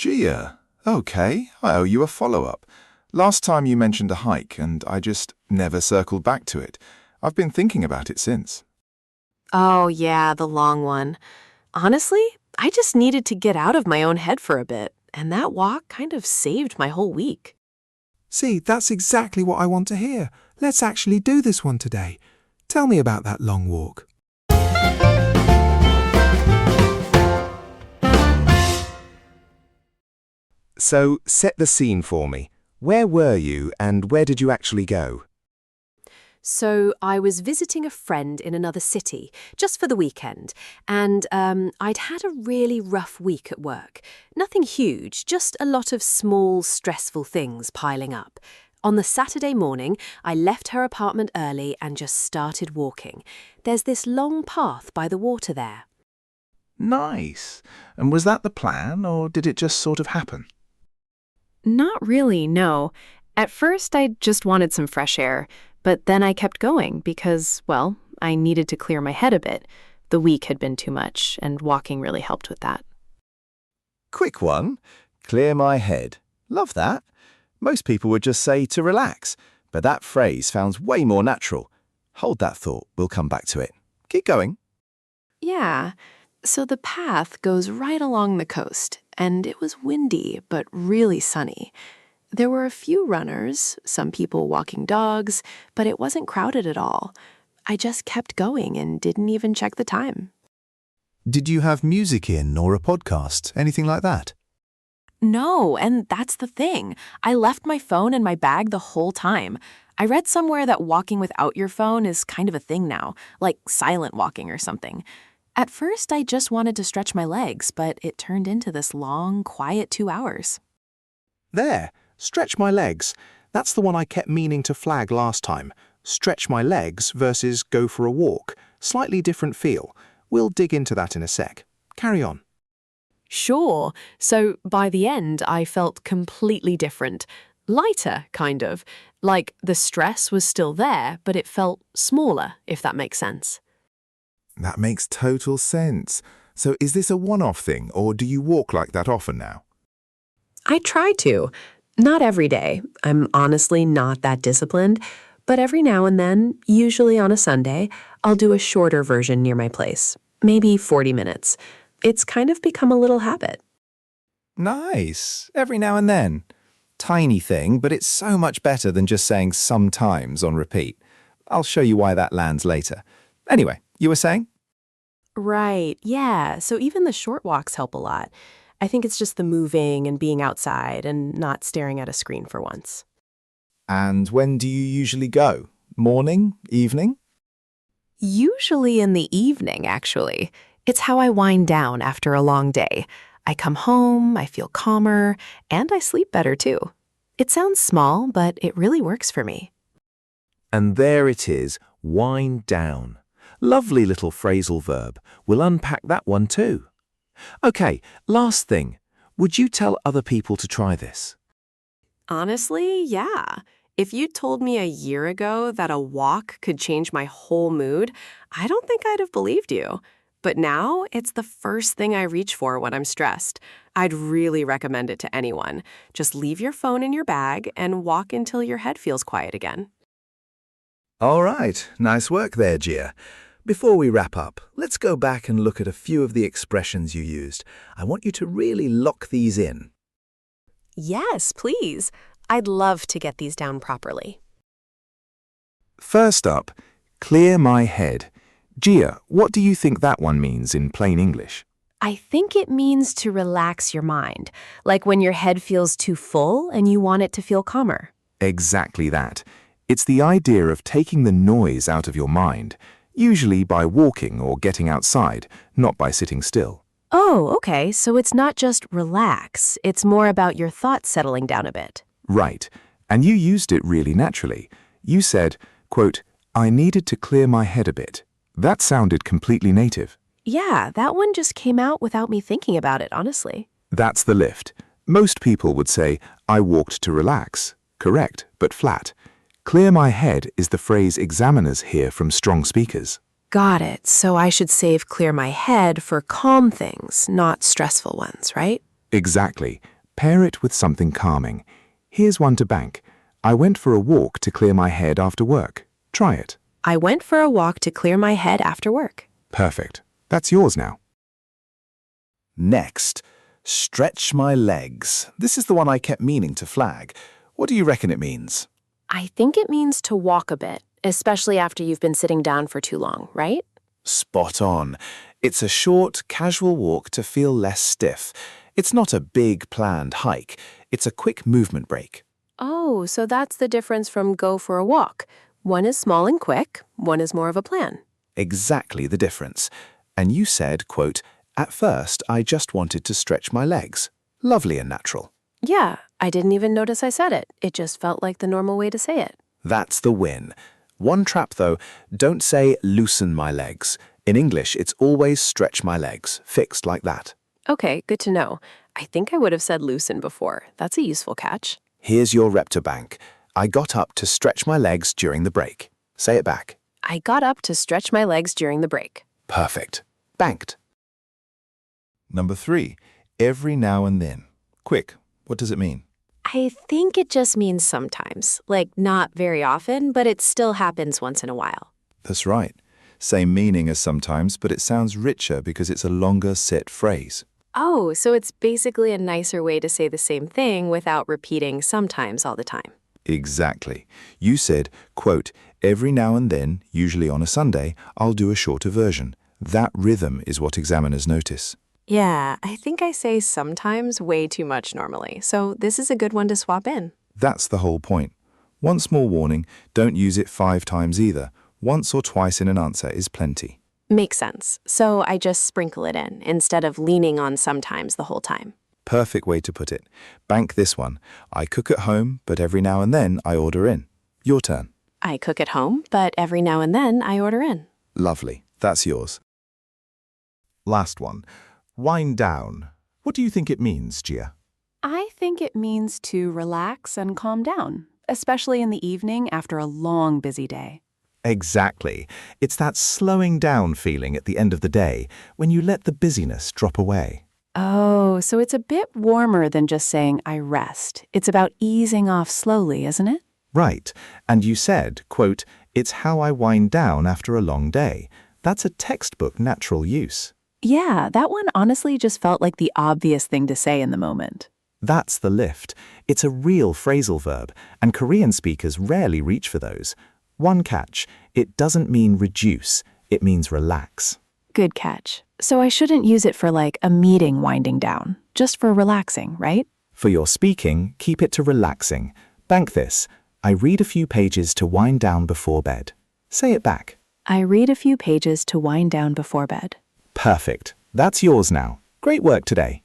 Gia. Okay, I owe you a follow-up. Last time you mentioned a hike, and I just never circled back to it. I've been thinking about it since. Oh, yeah, the long one. Honestly, I just needed to get out of my own head for a bit, and that walk kind of saved my whole week. See, that's exactly what I want to hear. Let's actually do this one today. Tell me about that long walk. So, set the scene for me. Where were you and where did you actually go? So I was visiting a friend in another city, just for the weekend, and I'd had a really rough week at work. Nothing huge, just a lot of small, stressful things piling up. On the Saturday morning, I left her apartment early and just started walking. There's this long path by the water there. Nice. And was that the plan, or did it just sort of happen? Not really, no. At first, I just wanted some fresh air, but then I kept going because, well, I needed to clear my head a bit. The week had been too much, and walking really helped with that. Quick one. Clear my head. Love that. Most people would just say to relax, but that phrase sounds way more natural. Hold that thought. We'll come back to it. Keep going. Yeah, so the path goes right along the coast, and it was windy but really sunny. There were a few runners, some people walking dogs, but it wasn't crowded at all. I just kept going and didn't even check the time. Did you have music in or a podcast, anything like that? No, and that's the thing. I left my phone in my bag the whole time. I read somewhere that walking without your phone is kind of a thing now, like silent walking or something. At first, I just wanted to stretch my legs, but it turned into this long, quiet 2 hours. There, stretch my legs. That's the one I kept meaning to flag last time. Stretch my legs versus go for a walk. Slightly different feel. We'll dig into that in a sec. Carry on. Sure. So by the end, I felt completely different. Lighter, kind of. Like the stress was still there, but it felt smaller, if that makes sense. That makes total sense. So is this a one-off thing, or do you walk like that often now? I try to. Not every day. I'm honestly not that disciplined. But every now and then, usually on a Sunday, I'll do a shorter version near my place. Maybe 40 minutes. It's kind of become a little habit. Nice. Every now and then. Tiny thing, but it's so much better than just saying sometimes on repeat. I'll show you why that lands later. Anyway, you were saying? Right, yeah. So even the short walks help a lot. I think it's just the moving and being outside and not staring at a screen for once. And when do you usually go? Morning? Evening? Usually in the evening, actually. It's how I wind down after a long day. I come home, I feel calmer, and I sleep better too. It sounds small, but it really works for me. And there it is, wind down. Lovely little phrasal verb. We'll unpack that one too. Okay, last thing. Would you tell other people to try this? Honestly, yeah. If you told me a year ago that a walk could change my whole mood, I don't think I'd have believed you. But now, it's the first thing I reach for when I'm stressed. I'd really recommend it to anyone. Just leave your phone in your bag and walk until your head feels quiet again. All right, nice work there, Gia. Before we wrap up, let's go back and look at a few of the expressions you used. I want you to really lock these in. Yes, please. I'd love to get these down properly. First up, clear my head. Gia, what do you think that one means in plain English? I think it means to relax your mind, like when your head feels too full and you want it to feel calmer. Exactly that. It's the idea of taking the noise out of your mind, usually by walking or getting outside, not by sitting still. Oh, okay, so it's not just relax, it's more about your thoughts settling down a bit. Right, and you used it really naturally. You said, quote, I needed to clear my head a bit. That sounded completely native. Yeah, that one just came out without me thinking about it, honestly. That's the lift. Most people would say, I walked to relax. Correct, but flat. Clear my head is the phrase examiners hear from strong speakers. Got it. So I should save clear my head for calm things, not stressful ones, right? Exactly. Pair it with something calming. Here's one to bank. I went for a walk to clear my head after work. Try it. I went for a walk to clear my head after work. Perfect. That's yours now. Next, stretch my legs. This is the one I kept meaning to flag. What do you reckon it means? I think it means to walk a bit, especially after you've been sitting down for too long, right? Spot on. It's a short, casual walk to feel less stiff. It's not a big, planned hike. It's a quick movement break. Oh, so that's the difference from go for a walk. One is small and quick, one is more of a plan. Exactly the difference. And you said, quote, "At first, I just wanted to stretch my legs." Lovely and natural. Yeah, I didn't even notice I said it. It just felt like the normal way to say it. That's the win. One trap, though, don't say loosen my legs. In English, it's always stretch my legs, fixed like that. Okay, good to know. I think I would have said loosen before. That's a useful catch. Here's your rep to bank. I got up to stretch my legs during the break. Say it back. I got up to stretch my legs during the break. Perfect. Banked. Number 3, every now and then. Quick, what does it mean? I think it just means sometimes. Like, not very often, but it still happens once in a while. That's right. Same meaning as sometimes, but it sounds richer because it's a longer set phrase. Oh, so it's basically a nicer way to say the same thing without repeating sometimes all the time. Exactly. You said, quote, every now and then, usually on a Sunday, I'll do a shorter version. That rhythm is what examiners notice. Yeah, I think I say sometimes way too much normally, so this is a good one to swap in. That's the whole point. One small warning, don't use it 5 times either. Once or twice in an answer is plenty. Makes sense. So I just sprinkle it in instead of leaning on sometimes the whole time. Perfect way to put it. Bank this one. I cook at home, but every now and then I order in. Your turn. I cook at home, but every now and then I order in. Lovely. That's yours. Last one. Wind down. What do you think it means, Gia? I think it means to relax and calm down, especially in the evening after a long, busy day. Exactly. It's that slowing down feeling at the end of the day when you let the busyness drop away. Oh, so it's a bit warmer than just saying I rest. It's about easing off slowly, isn't it? Right. And you said, quote, it's how I wind down after a long day. That's a textbook natural use. Yeah, that one honestly just felt like the obvious thing to say in the moment. That's the lift. It's a real phrasal verb, and Korean speakers rarely reach for those. One catch, it doesn't mean reduce, it means relax. Good catch. So I shouldn't use it for like a meeting winding down, just for relaxing, right? For your speaking, keep it to relaxing. Bank this. I read a few pages to wind down before bed. Say it back. I read a few pages to wind down before bed. Perfect. That's yours now. Great work today.